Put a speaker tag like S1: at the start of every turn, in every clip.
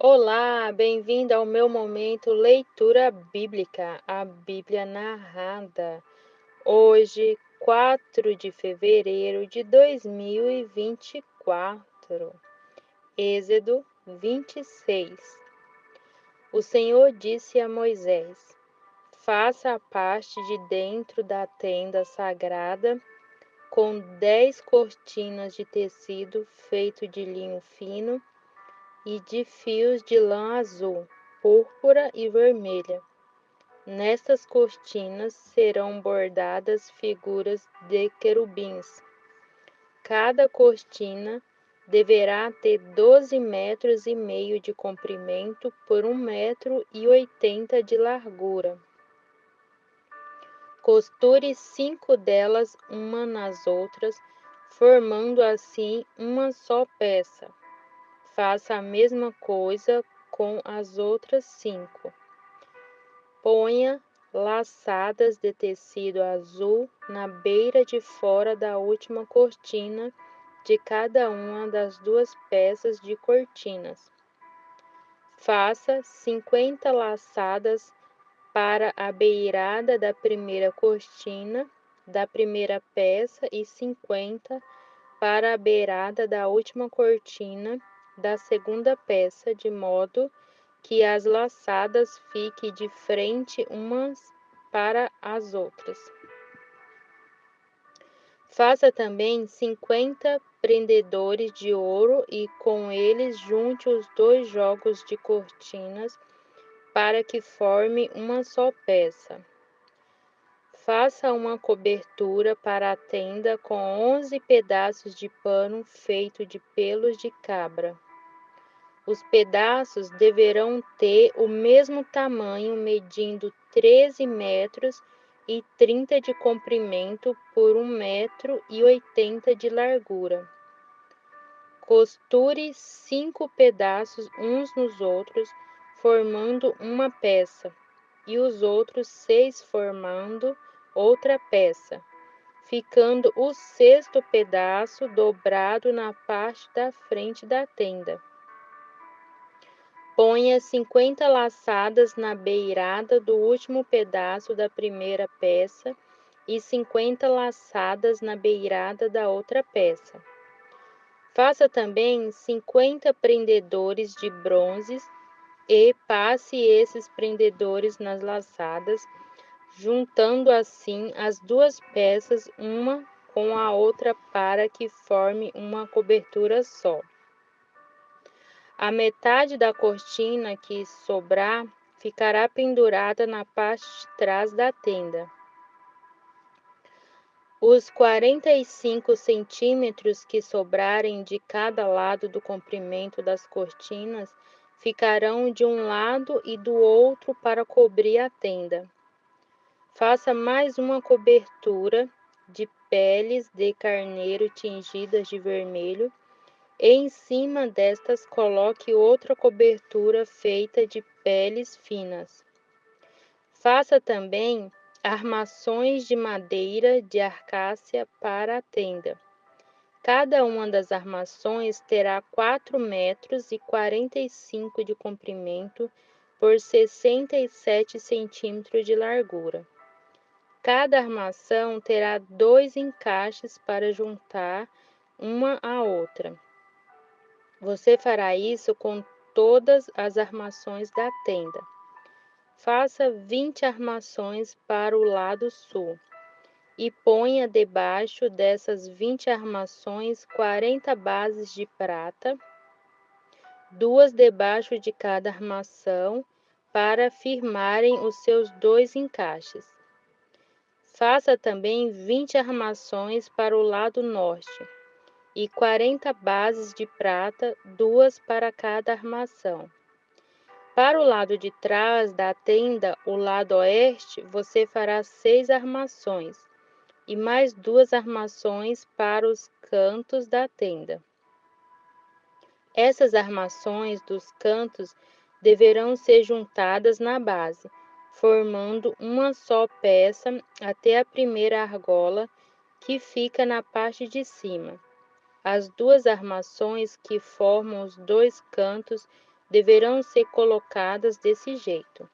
S1: Olá, bem-vindo ao meu momento leitura bíblica, a Bíblia narrada. Hoje, 4 de fevereiro de 2024, Êxodo 26. O Senhor disse a Moisés: Faça a parte de dentro da tenda sagrada com 10 cortinas de tecido feito de linho fino e de fios de lã azul, púrpura e vermelha. Nestas cortinas serão bordadas figuras de querubins. Cada cortina deverá ter 12,5 metros de comprimento por 1,80 metro de largura. Costure 5 delas uma nas outras, formando assim uma só peça. Faça a mesma coisa com as outras 5. Ponha laçadas de tecido azul na beira de fora da última cortina de cada uma das 2 peças de cortinas. Faça 50 laçadas para a beirada da primeira cortina da primeira peça e 50 para a beirada da última cortina da segunda peça, de modo que as laçadas fiquem de frente umas para as outras. Faça também 50 prendedores de ouro e com eles junte os 2 jogos de cortinas para que forme uma só peça. Faça uma cobertura para a tenda com 11 pedaços de pano feito de pelos de cabra. Os pedaços deverão ter o mesmo tamanho, medindo 13 metros e 30 de comprimento por 1,80 metro de largura. Costure 5 pedaços uns nos outros, formando uma peça, e os outros 6 formando outra peça, ficando o 6º pedaço dobrado na parte da frente da tenda. Ponha 50 laçadas na beirada do último pedaço da primeira peça e 50 laçadas na beirada da outra peça. Faça também 50 prendedores de bronze e passe esses prendedores nas laçadas, juntando assim as 2 peças uma com a outra para que forme uma cobertura só. A metade da cortina que sobrar ficará pendurada na parte de trás da tenda. Os 45 centímetros que sobrarem de cada lado do comprimento das cortinas ficarão de um lado e do outro para cobrir a tenda. Faça mais uma cobertura de peles de carneiro tingidas de vermelho e em cima destas coloque outra cobertura feita de peles finas. Faça também armações de madeira de acácia para a tenda. Cada uma das armações terá 4,45 metros de comprimento por 67 centímetros de largura. Cada armação terá 2 encaixes para juntar uma à outra. Você fará isso com todas as armações da tenda. Faça 20 armações para o lado sul e ponha debaixo dessas 20 armações 40 bases de prata, 2 debaixo de cada armação, para firmarem os seus 2 encaixes. Faça também 20 armações para o lado norte e 40 bases de prata, 2 para cada armação. Para o lado de trás da tenda, o lado oeste, você fará 6 armações e mais 2 armações para os cantos da tenda. Essas armações dos cantos deverão ser juntadas na base, formando uma só peça até a primeira argola, que fica na parte de cima. As 2 armações que formam os 2 cantos deverão ser colocadas desse jeito.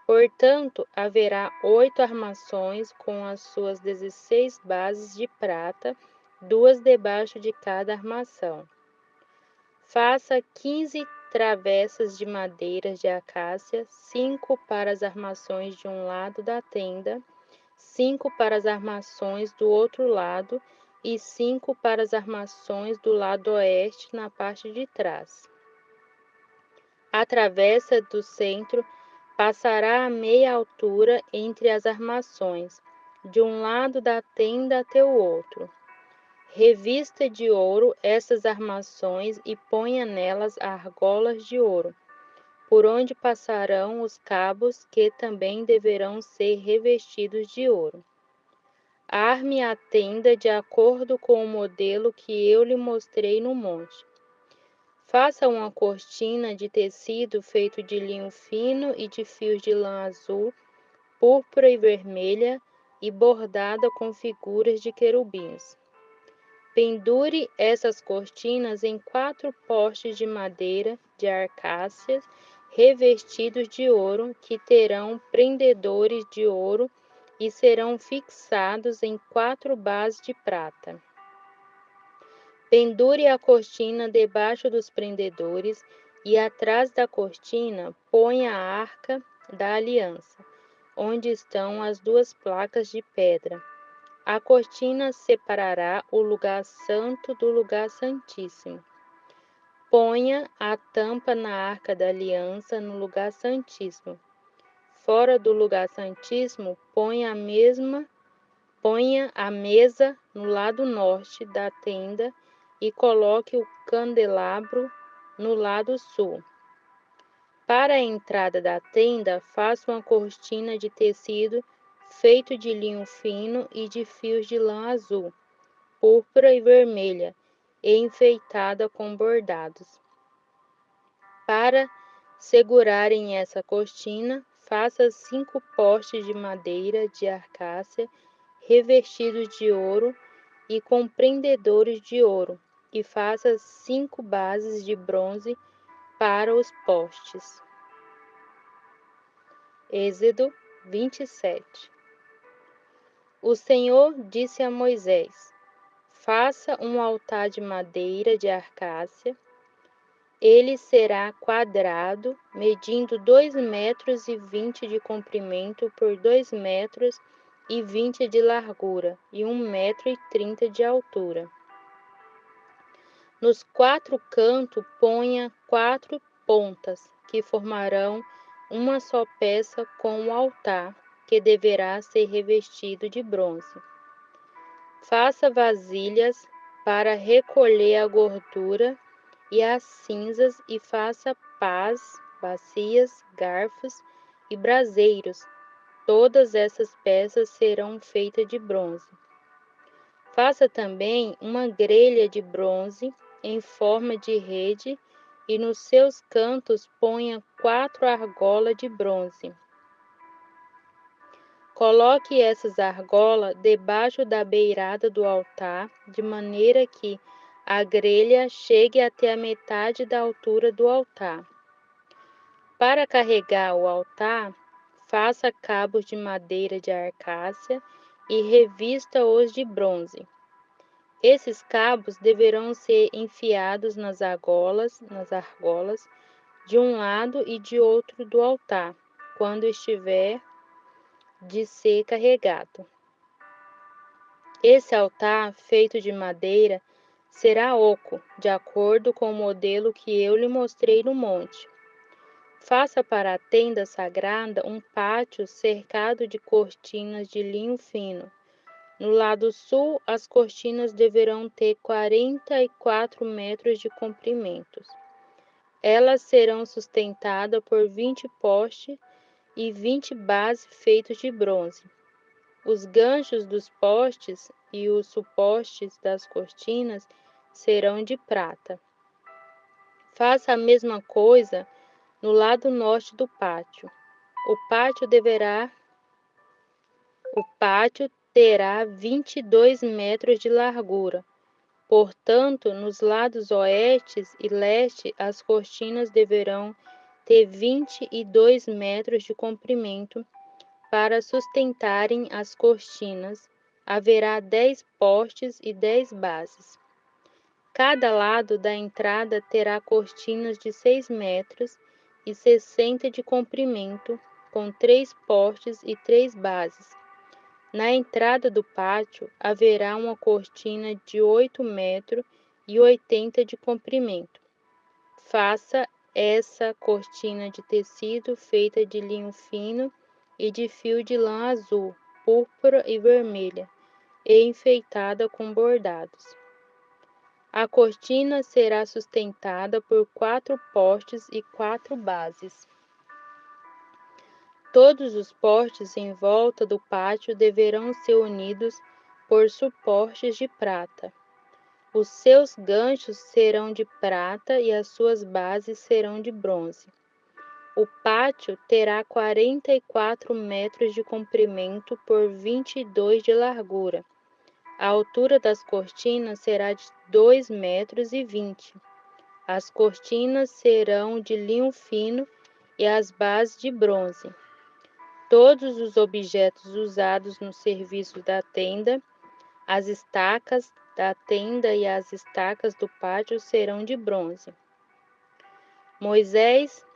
S1: Portanto, haverá 8 armações com as suas 16 bases de prata, 2 debaixo de cada armação. Faça 15 travessas de madeira de acácia, 5 para as armações de um lado da tenda, 5 para as armações do outro lado e 5 para as armações do lado oeste na parte de trás. A travessa do centro passará a meia altura entre as armações, de um lado da tenda até o outro. Revista de ouro essas armações e ponha nelas argolas de ouro, por onde passarão os cabos, que também deverão ser revestidos de ouro. Arme a tenda de acordo com o modelo que eu lhe mostrei no monte. Faça uma cortina de tecido feito de linho fino e de fios de lã azul, púrpura e vermelha e bordada com figuras de querubins. Pendure essas cortinas em 4 postes de madeira de arcácias revestidos de ouro, que terão prendedores de ouro e serão fixados em 4 bases de prata. Pendure a cortina debaixo dos prendedores e atrás da cortina ponha a arca da aliança, onde estão as 2 placas de pedra. A cortina separará o lugar santo do lugar santíssimo. Ponha a tampa na arca da aliança no lugar santíssimo. Fora do lugar santíssimo, ponha a mesa no lado norte da tenda e coloque o candelabro no lado sul. Para a entrada da tenda, faça uma cortina de tecido feito de linho fino e de fios de lã azul, púrpura e vermelha, e enfeitada com bordados. Para segurarem essa cortina, faça 5 postes de madeira de acácia revestidos de ouro e com prendedores de ouro, e faça 5 bases de bronze para os postes. Êxodo 27. O Senhor disse a Moisés: faça um altar de madeira de acácia. Ele será quadrado, medindo 2,20 metros de comprimento por 2,20 metros de largura e 1,30 metros de altura. Nos 4 cantos ponha 4 pontas, que formarão uma só peça com o altar, que deverá ser revestido de bronze. Faça vasilhas para recolher a gordura e as cinzas, e faça pás, bacias, garfos e braseiros. Todas essas peças serão feitas de bronze. Faça também uma grelha de bronze em forma de rede, e nos seus cantos ponha 4 argolas de bronze. Coloque essas argolas debaixo da beirada do altar, de maneira que a grelha chegue até a metade da altura do altar. Para carregar o altar, faça cabos de madeira de acácia e revista-os de bronze. Esses cabos deverão ser enfiados nas argolas de um lado e de outro do altar, quando estiver de ser carregado. Esse altar, feito de madeira, será oco, de acordo com o modelo que eu lhe mostrei no monte. Faça para a tenda sagrada um pátio cercado de cortinas de linho fino. No lado sul, as cortinas deverão ter 44 metros de comprimento. Elas serão sustentadas por 20 postes e 20 bases feitos de bronze. Os ganchos dos postes e os suportes das cortinas serão de prata. Faça a mesma coisa no lado norte do pátio. O pátio terá 22 metros de largura, Portanto, nos lados oeste e leste, as cortinas deverão ter 22 metros de comprimento. Para sustentarem as cortinas, haverá 10 postes e 10 bases. Cada lado da entrada terá cortinas de 6 metros e 60 de comprimento, com 3 postes e 3 bases. Na entrada do pátio haverá uma cortina de 8 metros e 80 de comprimento. Faça essa cortina de tecido feita de linho fino e de fio de lã azul, púrpura e vermelha, e enfeitada com bordados. A cortina será sustentada por 4 postes e 4 bases. Todos os postes em volta do pátio deverão ser unidos por suportes de prata. Os seus ganchos serão de prata e as suas bases serão de bronze. O pátio terá 44 metros de comprimento por 22 de largura. A altura das cortinas será de 2 metros e 20. As cortinas serão de linho fino e as bases de bronze. Todos os objetos usados no serviço da tenda, as estacas da tenda e as estacas do pátio serão de bronze. Moisés,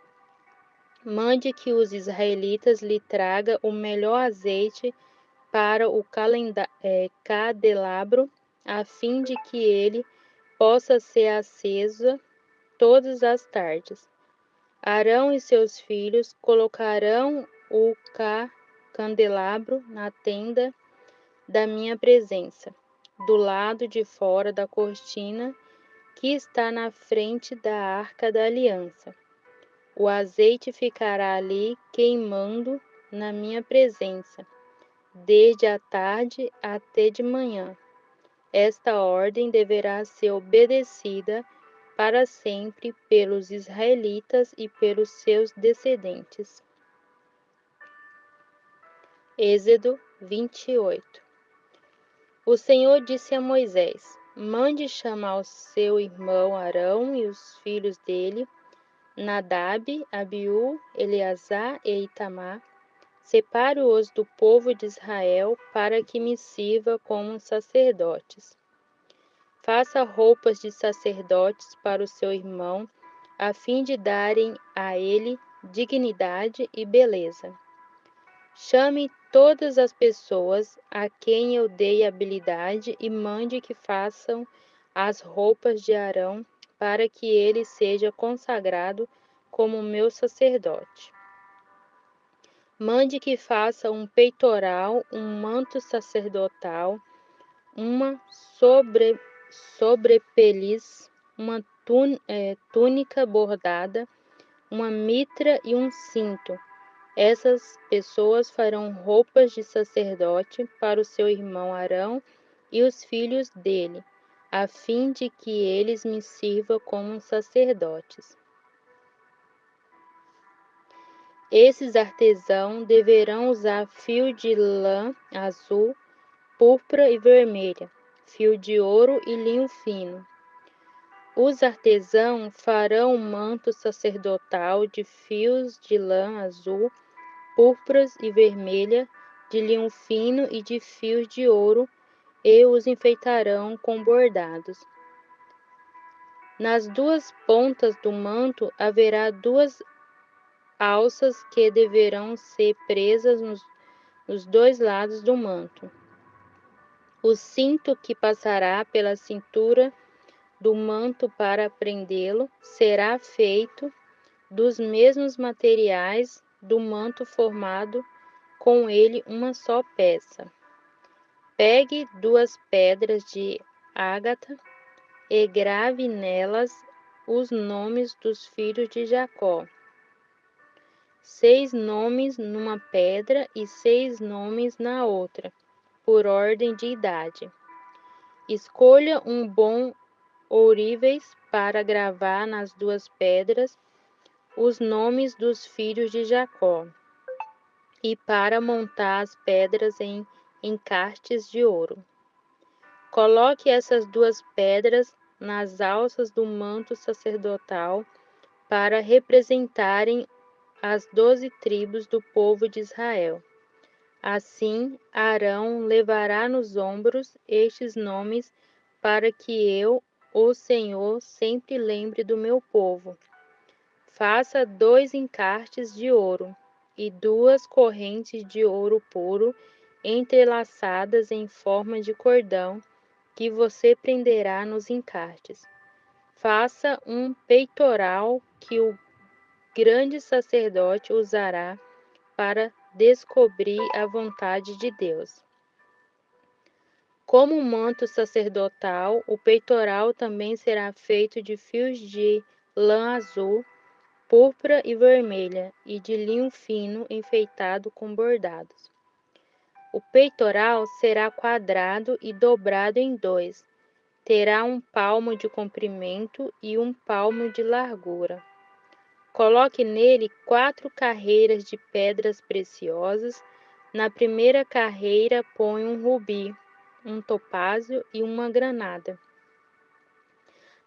S1: mande que os israelitas lhe tragam o melhor azeite para o candelabro, a fim de que ele possa ser aceso todas as tardes. Arão e seus filhos colocarão o candelabro na tenda da minha presença, do lado de fora da cortina que está na frente da arca da aliança. O azeite ficará ali queimando na minha presença, desde a tarde até de manhã. Esta ordem deverá ser obedecida para sempre pelos israelitas e pelos seus descendentes. Êxodo 28. O Senhor disse a Moisés: mande chamar o seu irmão Arão e os filhos dele, Nadab, Abiú, Eleazar e Itamar. Separe-os do povo de Israel para que me sirva como sacerdotes. Faça roupas de sacerdotes para o seu irmão, a fim de darem a ele dignidade e beleza. Chame todas as pessoas a quem eu dei habilidade e mande que façam as roupas de Arão para que ele seja consagrado como meu sacerdote. Mande que faça um peitoral, um manto sacerdotal, uma sobrepeliz, uma túnica bordada, uma mitra e um cinto. Essas pessoas farão roupas de sacerdote para o seu irmão Arão e os filhos dele, a fim de que eles me sirvam como sacerdotes. Esses artesãos deverão usar fio de lã azul, púrpura e vermelha, fio de ouro e linho fino. Os artesãos farão um manto sacerdotal de fios de lã azul, púrpuras e vermelha, de linho fino e de fios de ouro, e os enfeitarão com bordados. Nas duas pontas do manto haverá 2 alças que deverão ser presas nos 2 lados do manto. O cinto que passará pela cintura do manto para prendê-lo será feito dos mesmos materiais do manto, formado com ele uma só peça. Pegue 2 pedras de ágata e grave nelas os nomes dos filhos de Jacó. 6 nomes numa pedra e 6 nomes na outra, por ordem de idade. Escolha um bom ourives para gravar nas 2 pedras os nomes dos filhos de Jacó, e para montar as pedras em encastes de ouro. Coloque essas duas pedras nas alças do manto sacerdotal para representarem as 12 tribos do povo de Israel. Assim, Arão levará nos ombros estes nomes para que eu, o Senhor, sempre lembre do meu povo. Faça 2 encartes de ouro e 2 correntes de ouro puro entrelaçadas em forma de cordão que você prenderá nos encartes. Faça um peitoral que o grande sacerdote usará para descobrir a vontade de Deus. Como manto sacerdotal, o peitoral também será feito de fios de lã azul, púrpura e vermelha, e de linho fino enfeitado com bordados. O peitoral será quadrado e dobrado em 2. Terá 1 palmo de comprimento e 1 palmo de largura. Coloque nele 4 carreiras de pedras preciosas. Na primeira carreira põe um rubi, um topázio e uma granada.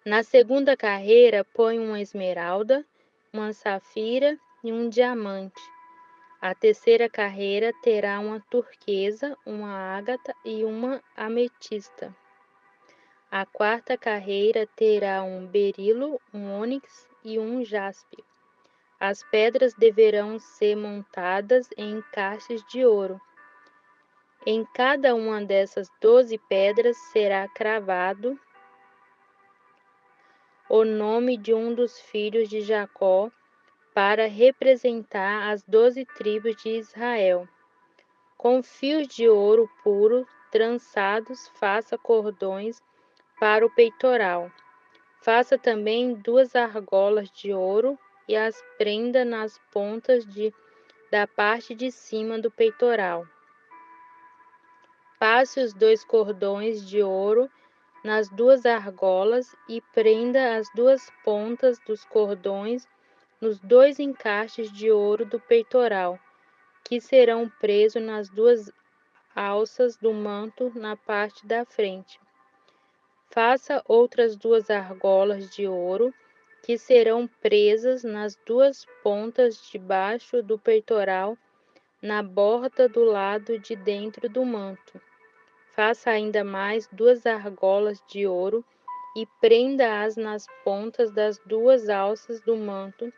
S1: Na segunda carreira põe uma esmeralda, uma safira e um diamante. A terceira carreira terá uma turquesa, uma ágata e uma ametista. A quarta carreira terá um berilo, um ônix e um jaspe. As pedras deverão ser montadas em encaixes de ouro. Em cada uma dessas 12 pedras será cravado o nome de um dos filhos de Jacó para representar as 12 tribos de Israel. Com fios de ouro puro trançados, faça cordões para o peitoral. Faça também 2 argolas de ouro e as prenda nas pontas da parte de cima do peitoral. Passe os 2 cordões de ouro nas 2 argolas e prenda as 2 pontas dos cordões nos 2 encaixes de ouro do peitoral, que serão presos nas 2 alças do manto na parte da frente. Faça outras 2 argolas de ouro, que serão presas nas 2 pontas de baixo do peitoral, na borda do lado de dentro do manto. Faça ainda mais 2 argolas de ouro e prenda-as nas pontas das 2 alças do manto,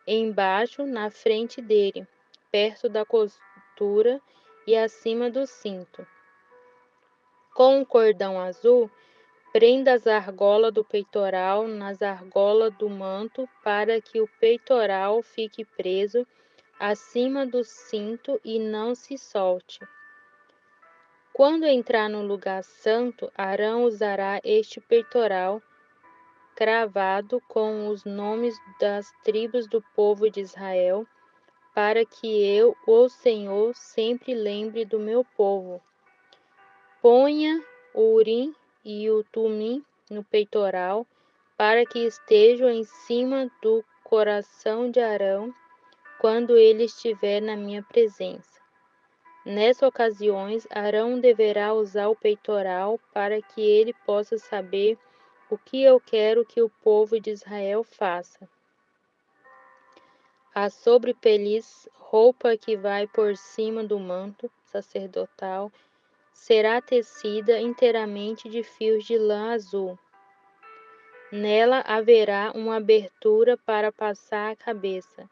S1: embaixo, na frente dele, perto da costura e acima do cinto. Com um cordão azul, prenda as argolas do peitoral nas argolas do manto para que o peitoral fique preso acima do cinto e não se solte. Quando entrar no lugar santo, Arão usará este peitoral cravado com os nomes das tribos do povo de Israel, para que eu, o Senhor, sempre lembre do meu povo. Ponha o Urim e o Tumim no peitoral, para que estejam em cima do coração de Arão, quando ele estiver na minha presença. Nessas ocasiões, Arão deverá usar o peitoral para que ele possa saber o que eu quero que o povo de Israel faça. A sobrepeliz, roupa que vai por cima do manto sacerdotal, será tecida inteiramente de fios de lã azul. Nela haverá uma abertura para passar a cabeça.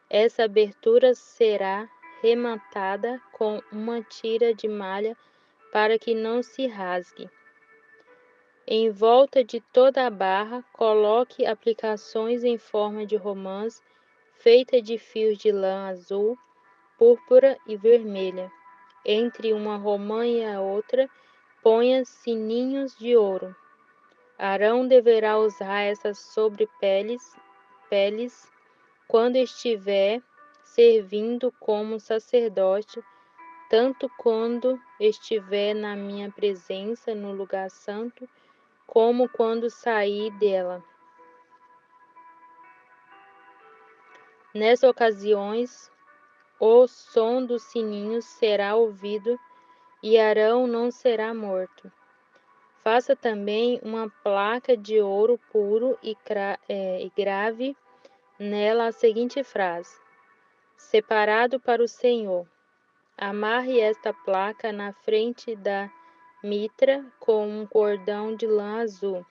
S1: Essa abertura será rematada com uma tira de malha para que não se rasgue. Em volta de toda a barra, coloque aplicações em forma de romãs, feita de fios de lã azul, púrpura e vermelha. Entre uma romã e a outra, ponha sininhos de ouro. Arão deverá usar essas sobrepeles quando estiver servindo como sacerdote, tanto quando estiver na minha presença no lugar santo, como quando sair dela. Nessas ocasiões, o som dos sininhos será ouvido e Arão não será morto. Faça também uma placa de ouro puro e grave nela a seguinte frase: Separado para o Senhor. Amarre esta placa na frente da mitra com um cordão de lã azul.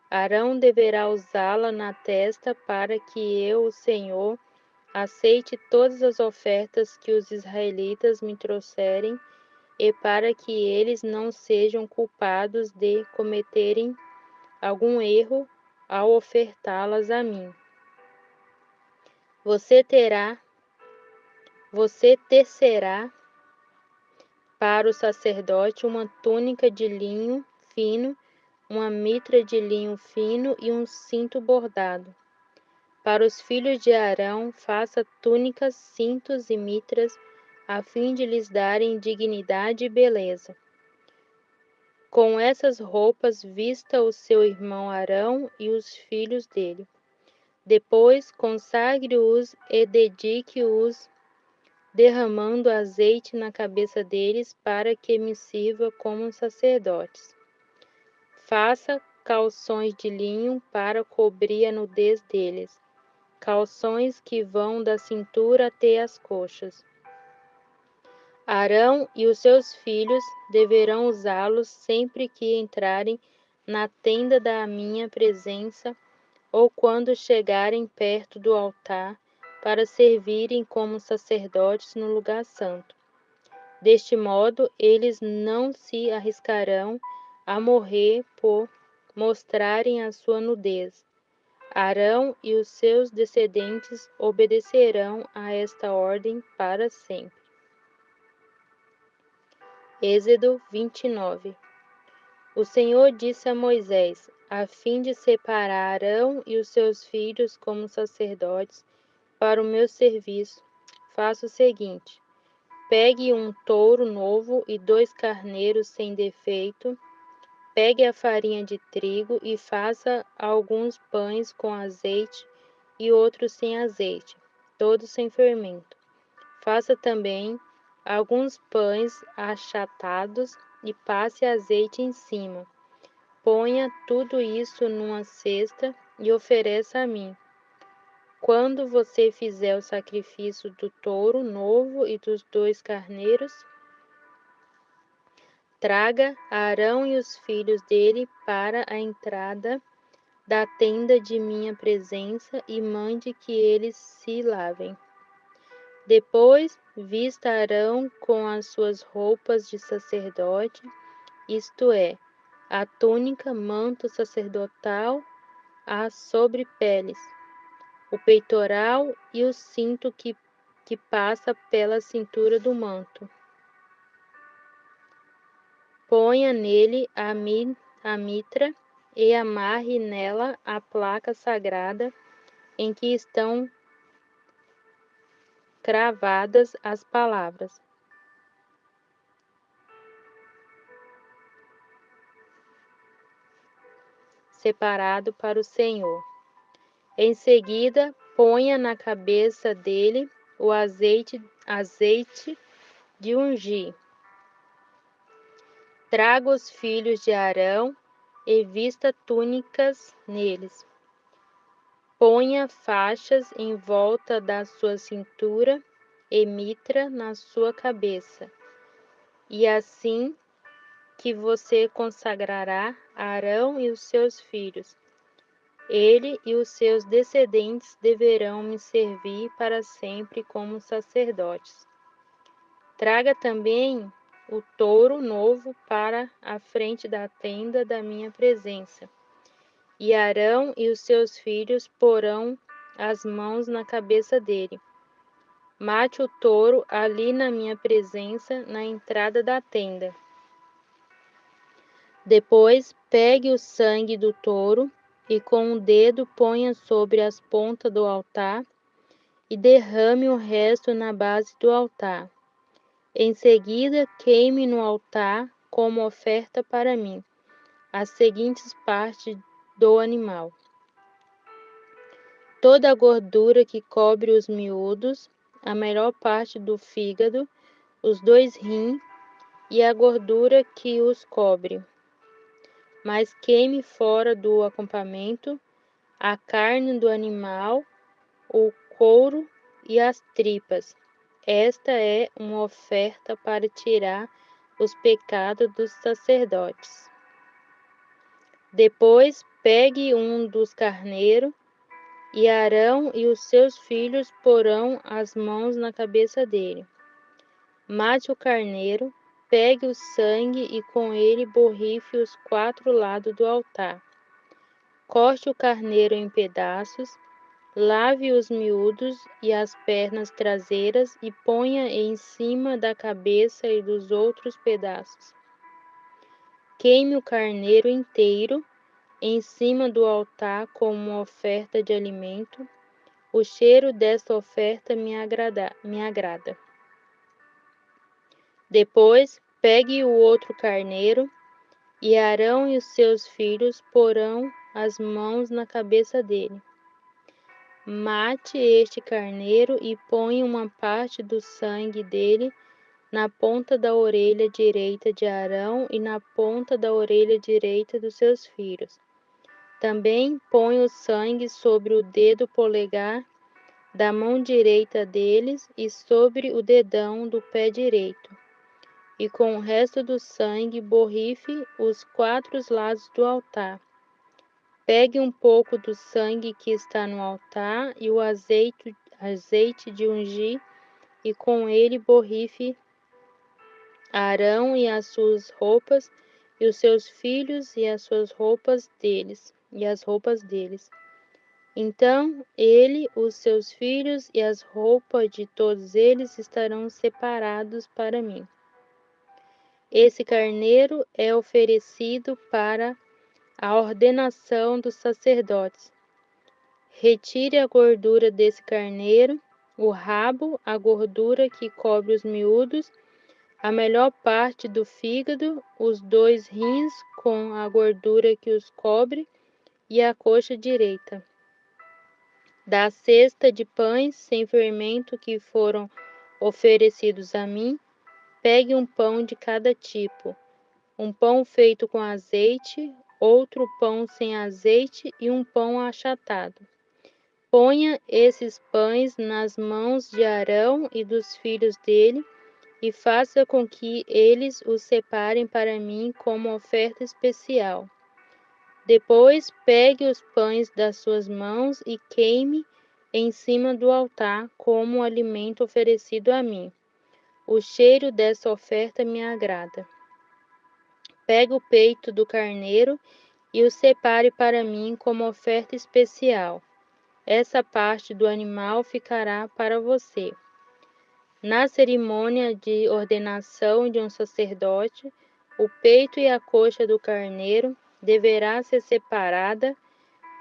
S1: Arão deverá usá-la na testa para que eu, o Senhor, aceite todas as ofertas que os israelitas me trouxerem e para que eles não sejam culpados de cometerem algum erro ao ofertá-las a mim. Você tecerá para o sacerdote uma túnica de linho fino, uma mitra de linho fino e um cinto bordado. Para os filhos de Arão, faça túnicas, cintos e mitras, a fim de lhes darem dignidade e beleza. Com essas roupas, vista o seu irmão Arão e os filhos dele. Depois, consagre-os e dedique-os, derramando azeite na cabeça deles, para que me sirva como sacerdotes. Faça calções de linho para cobrir a nudez deles, calções que vão da cintura até as coxas. Arão e os seus filhos deverão usá-los sempre que entrarem na tenda da minha presença ou quando chegarem perto do altar, para servirem como sacerdotes no lugar santo. Deste modo, eles não se arriscarão a morrer por mostrarem a sua nudez. Arão e os seus descendentes obedecerão a esta ordem para sempre. Êxodo 29. O Senhor disse a Moisés, a fim de separar Arão e os seus filhos como sacerdotes para o meu serviço, faça o seguinte: pegue um touro novo e 2 carneiros sem defeito, pegue a farinha de trigo e faça alguns pães com azeite e outros sem azeite, todos sem fermento. Faça também alguns pães achatados e passe azeite em cima. Ponha tudo isso numa cesta e ofereça a mim. Quando você fizer o sacrifício do touro novo e dos 2 carneiros, traga Arão e os filhos dele para a entrada da tenda de minha presença e mande que eles se lavem. Depois, vista Arão com as suas roupas de sacerdote, isto é, a túnica, manto sacerdotal, as sobrepeles, o peitoral e o cinto que passa pela cintura do manto. Ponha nele a mitra e amarre nela a placa sagrada em que estão cravadas as palavras: Separado para o Senhor. Em seguida, ponha na cabeça dele o azeite de ungir. Traga os filhos de Arão e vista túnicas neles. Ponha faixas em volta da sua cintura e mitra na sua cabeça. E assim que você consagrará Arão e os seus filhos, ele e os seus descendentes deverão me servir para sempre como sacerdotes. Traga também o touro novo para a frente da tenda da minha presença. E Arão e os seus filhos porão as mãos na cabeça dele. Mate o touro ali na minha presença, na entrada da tenda. Depois, pegue o sangue do touro e com o dedo ponha sobre as pontas do altar e derrame o resto na base do altar. Em seguida, queime no altar como oferta para mim as seguintes partes do animal: toda a gordura que cobre os miúdos, a melhor parte do fígado, os 2 rins e a gordura que os cobre, mas queime fora do acampamento a carne do animal, o couro e as tripas. Esta é uma oferta para tirar os pecados dos sacerdotes. Depois pegue um dos carneiros, e Arão e os seus filhos porão as mãos na cabeça dele. Mate o carneiro, pegue o sangue e com ele borrife os 4 lados do altar. Corte o carneiro em pedaços, lave os miúdos e as pernas traseiras e ponha em cima da cabeça e dos outros pedaços. Queime o carneiro inteiro em cima do altar como uma oferta de alimento. O cheiro desta oferta me agrada. Depois, pegue o outro carneiro, e Arão e os seus filhos porão as mãos na cabeça dele. Mate este carneiro e ponha uma parte do sangue dele na ponta da orelha direita de Arão e na ponta da orelha direita dos seus filhos. Também põe o sangue sobre o dedo polegar da mão direita deles e sobre o dedão do pé direito. E com o resto do sangue borrife os 4 lados do altar. Pegue um pouco do sangue que está no altar e o azeite de ungir, e com ele borrife Arão e as suas roupas, e os seus filhos e as suas roupas deles, e as roupas deles. Então ele, os seus filhos e as roupas de todos eles estarão separados para mim. Esse carneiro é oferecido para a ordenação dos sacerdotes. Retire a gordura desse carneiro, o rabo, a gordura que cobre os miúdos, a melhor parte do fígado, os 2 rins com a gordura que os cobre e a coxa direita. Da cesta de pães sem fermento que foram oferecidos a mim, pegue um pão de cada tipo, um pão feito com azeite, outro pão sem azeite e um pão achatado. Ponha esses pães nas mãos de Arão e dos filhos dele, e faça com que eles os separem para mim como oferta especial. Depois pegue os pães das suas mãos e queime em cima do altar como alimento oferecido a mim. O cheiro dessa oferta me agrada. Pegue o peito do carneiro e o separe para mim como oferta especial. Essa parte do animal ficará para você. Na cerimônia de ordenação de um sacerdote, o peito e a coxa do carneiro deverá ser separada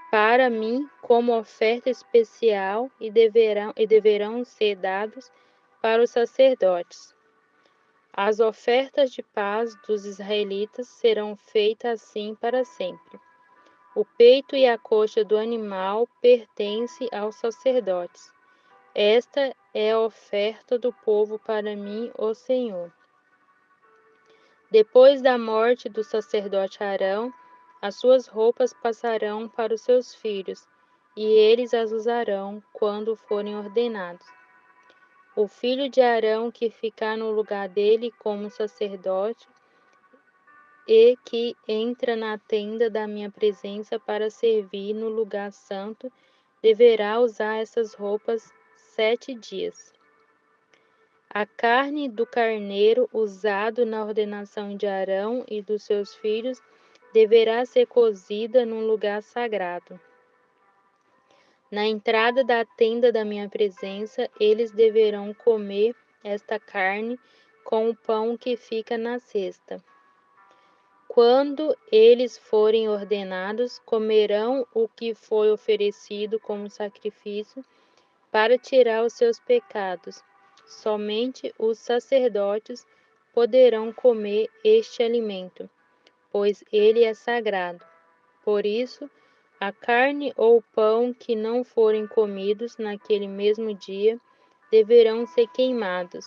S1: para mim como oferta especial e deverão ser dados para os sacerdotes. As ofertas de paz dos israelitas serão feitas assim para sempre. O peito e a coxa do animal pertencem aos sacerdotes. Esta é a oferta do povo para mim, ó Senhor. Depois da morte do sacerdote Arão, as suas roupas passarão para os seus filhos, e eles as usarão quando forem ordenados. O filho de Arão que ficar no lugar dele como sacerdote e que entra na tenda da minha presença para servir no lugar santo, deverá usar essas roupas 7 dias. A carne do carneiro usado na ordenação de Arão e dos seus filhos deverá ser cozida num lugar sagrado. Na entrada da tenda da minha presença, eles deverão comer esta carne com o pão que fica na cesta. Quando eles forem ordenados, comerão o que foi oferecido como sacrifício para tirar os seus pecados. Somente os sacerdotes poderão comer este alimento, pois ele é sagrado. Por isso, a carne ou o pão que não forem comidos naquele mesmo dia deverão ser queimados.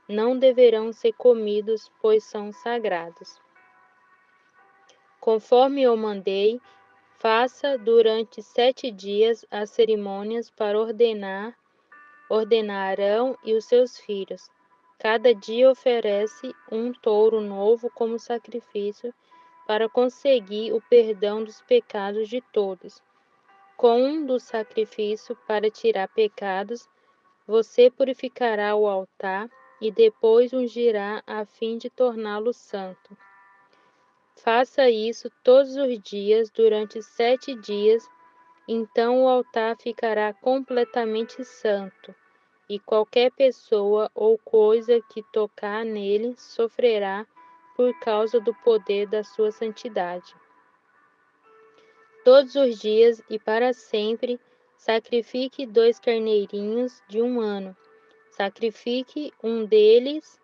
S1: Não deverão ser comidos, pois são sagrados. Conforme eu mandei, faça durante 7 dias as cerimônias para ordenar Arão e os seus filhos. Cada dia oferece um touro novo como sacrifício para conseguir o perdão dos pecados de todos. Com um do sacrifício para tirar pecados, você purificará o altar e depois ungirá a fim de torná-lo santo. Faça isso todos os dias durante 7 dias, então o altar ficará completamente santo, e qualquer pessoa ou coisa que tocar nele sofrerá por causa do poder da sua santidade. Todos os dias e para sempre, sacrifique 2 carneirinhos de 1 ano. Sacrifique um deles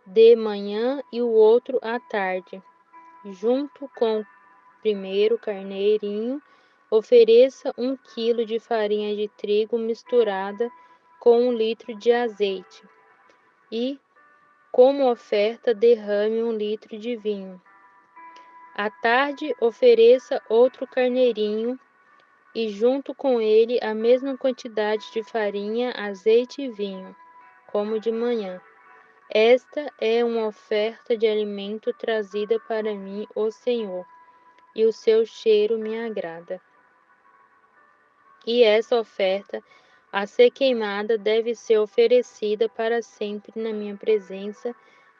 S1: de manhã e o outro à tarde. Junto com o primeiro carneirinho, ofereça 1 quilo de farinha de trigo misturada com 1 litro de azeite. E, como oferta, derrame 1 litro de vinho. À tarde, ofereça outro carneirinho e junto com ele a mesma quantidade de farinha, azeite e vinho, como de manhã. Esta é uma oferta de alimento trazida para mim, o Senhor, e o seu cheiro me agrada. E essa oferta a ser queimada deve ser oferecida para sempre na minha presença,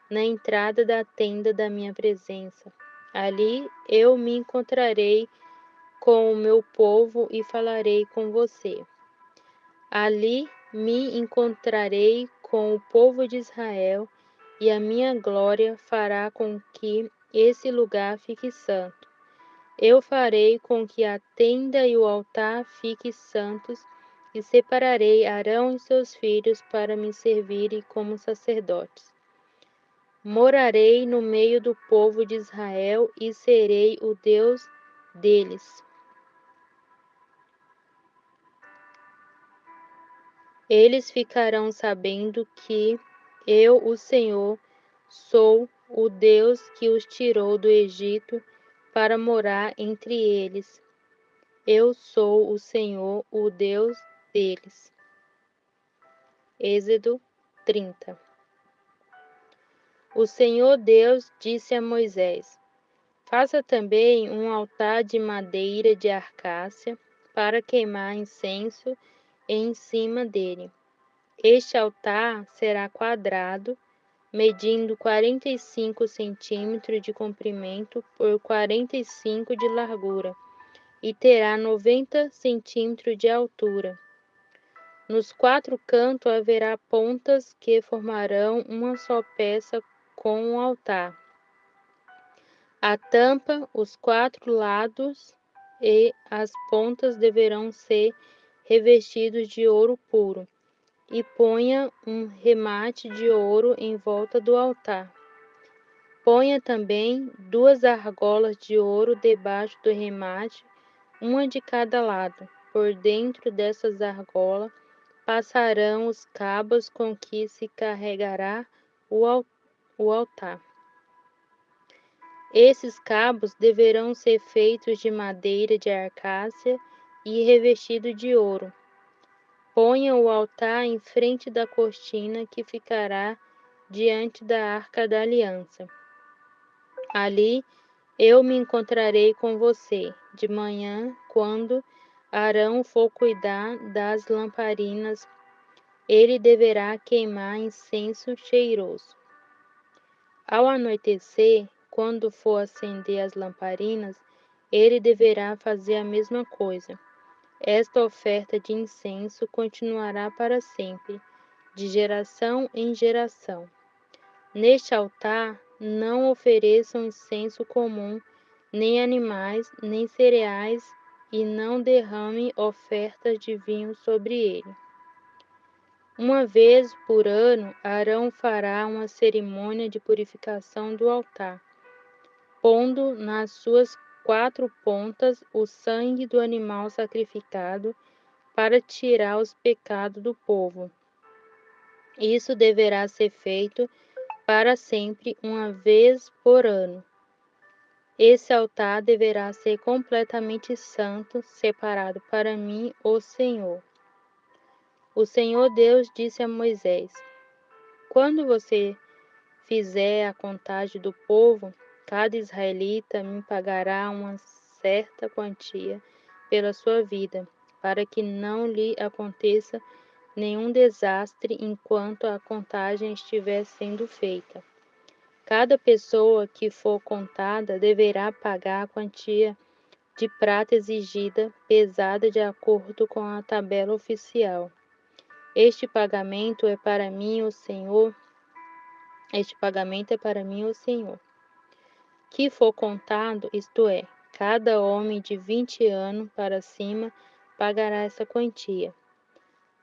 S1: na entrada da tenda da minha presença. Ali eu me encontrarei com o meu povo e falarei com você. Ali me encontrarei com o povo de Israel, e a minha glória fará com que esse lugar fique santo. Eu farei com que a tenda e o altar fiquem santos, e separarei Arão e seus filhos para me servirem como sacerdotes. Morarei no meio do povo de Israel e serei o Deus deles. Eles ficarão sabendo que eu, o Senhor, sou o Deus que os tirou do Egito para morar entre eles. Eu sou o Senhor, o Deus deles. Êxodo 30. O Senhor Deus disse a Moisés: Faça também um altar de madeira de acácia para queimar incenso em cima dele. Este altar será quadrado, medindo 45 centímetros de comprimento por 45 de largura, e terá 90 centímetros de altura. Nos 4 cantos haverá pontas que formarão uma só peça com o altar. A tampa, os 4 lados e as pontas deverão ser revestidos de ouro puro, e ponha um remate de ouro em volta do altar. Ponha também 2 argolas de ouro debaixo do remate, uma de cada lado. Por dentro dessas argolas passarão os cabos com que se carregará o altar. Esses cabos deverão ser feitos de madeira de acácia e revestidos de ouro. Ponha o altar em frente da cortina que ficará diante da Arca da Aliança. Ali eu me encontrarei com você de manhã, quando Arão for cuidar das lamparinas. Ele deverá queimar incenso cheiroso. Ao anoitecer, quando for acender as lamparinas, ele deverá fazer a mesma coisa. Esta oferta de incenso continuará para sempre, de geração em geração. Neste altar não ofereçam incenso comum, nem animais, nem cereais, e não derrame ofertas de vinho sobre ele. Uma vez por ano, Arão fará uma cerimônia de purificação do altar, pondo nas suas 4 pontas o sangue do animal sacrificado para tirar os pecados do povo. Isso deverá ser feito para sempre, uma vez por ano. Esse altar deverá ser completamente santo, separado para mim, o Senhor. O Senhor Deus disse a Moisés: Quando você fizer a contagem do povo, cada israelita me pagará uma certa quantia pela sua vida, para que não lhe aconteça nenhum desastre enquanto a contagem estiver sendo feita. Cada pessoa que for contada deverá pagar a quantia de prata exigida, pesada de acordo com a tabela oficial. Este pagamento é para mim, o Senhor. Este pagamento é para mim, o Senhor. Que for contado, isto é, cada homem de 20 anos para cima pagará essa quantia.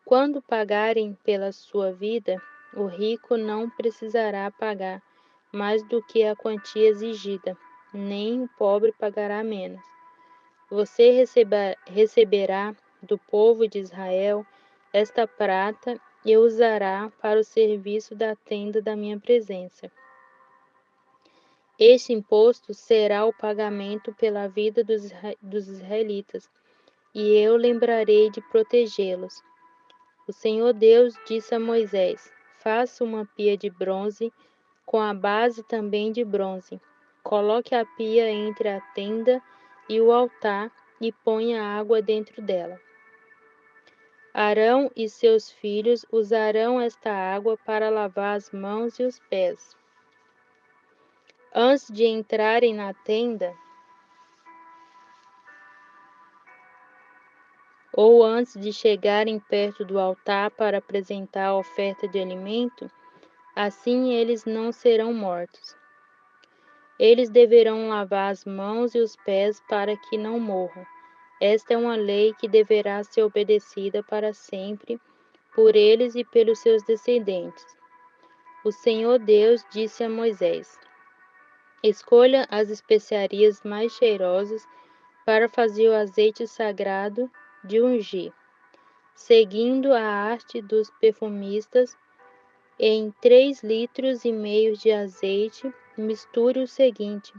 S1: Quando pagarem pela sua vida, o rico não precisará pagar mais do que a quantia exigida, nem o pobre pagará menos. Você receberá do povo de Israel esta prata e usará para o serviço da tenda da minha presença. Este imposto será o pagamento pela vida dos israelitas, e eu lembrarei de protegê-los. O Senhor Deus disse a Moisés: Faça uma pia de bronze, com a base também de bronze. Coloque a pia entre a tenda e o altar e ponha água dentro dela. Arão e seus filhos usarão esta água para lavar as mãos e os pés. Antes de entrarem na tenda, ou antes de chegarem perto do altar para apresentar a oferta de alimento, assim eles não serão mortos. Eles deverão lavar as mãos e os pés para que não morram. Esta é uma lei que deverá ser obedecida para sempre por eles e pelos seus descendentes. O Senhor Deus disse a Moisés: Escolha as especiarias mais cheirosas para fazer o azeite sagrado de ungir. Seguindo a arte dos perfumistas, em 3,5 litros de azeite, misture o seguinte: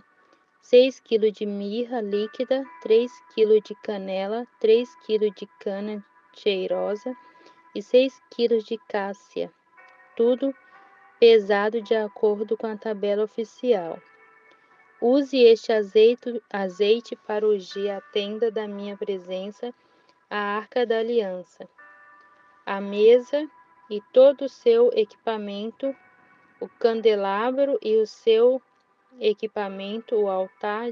S1: 6 kg de mirra líquida, 3 kg de canela, 3 kg de cana cheirosa e 6 kg de cássia, tudo pesado de acordo com a tabela oficial. Use este azeite para ungir a tenda da minha presença, a arca da aliança, a mesa e todo o seu equipamento, o candelabro e o seu equipamento, o altar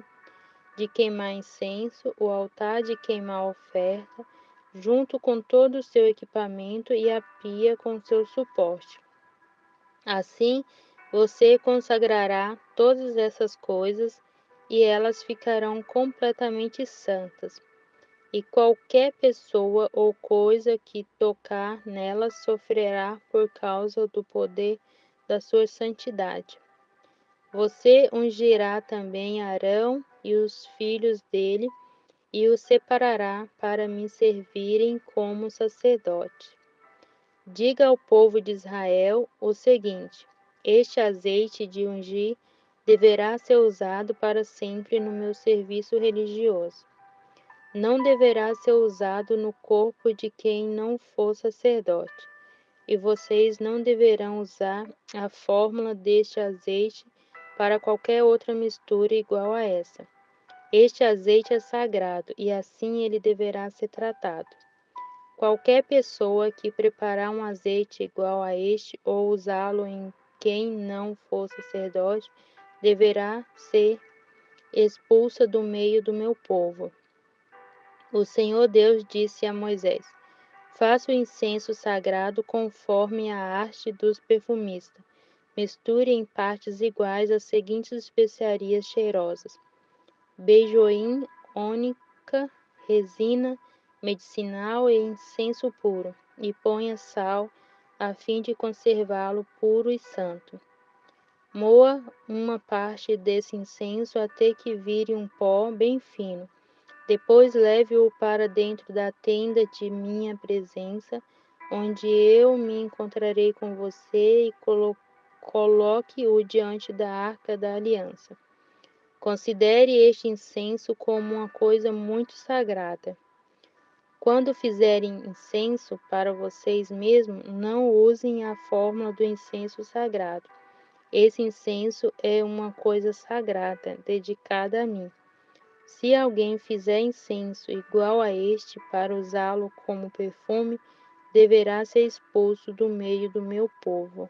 S1: de queimar incenso, o altar de queimar oferta, junto com todo o seu equipamento e a pia com seu suporte. Assim, você consagrará todas essas coisas e elas ficarão completamente santas. E qualquer pessoa ou coisa que tocar nelas sofrerá por causa do poder da sua santidade. Você ungirá também Arão e os filhos dele e os separará para me servirem como sacerdote. Diga ao povo de Israel o seguinte: este azeite de ungir deverá ser usado para sempre no meu serviço religioso. Não deverá ser usado no corpo de quem não for sacerdote. E vocês não deverão usar a fórmula deste azeite para qualquer outra mistura igual a essa. Este azeite é sagrado e assim ele deverá ser tratado. Qualquer pessoa que preparar um azeite igual a este ou usá-lo em quem não for sacerdote deverá ser expulsa do meio do meu povo. O Senhor Deus disse a Moisés: Faça o incenso sagrado conforme a arte dos perfumistas. Misture em partes iguais as seguintes especiarias cheirosas: beijoim, ônica, resina medicinal e incenso puro, e ponha sal, a fim de conservá-lo puro e santo. Moa uma parte desse incenso até que vire um pó bem fino. Depois leve-o para dentro da tenda de minha presença, onde eu me encontrarei com você, e coloque-o diante da arca da aliança. Considere este incenso como uma coisa muito sagrada. Quando fizerem incenso para vocês mesmos, não usem a fórmula do incenso sagrado. Esse incenso é uma coisa sagrada, dedicada a mim. Se alguém fizer incenso igual a este para usá-lo como perfume, deverá ser expulso do meio do meu povo.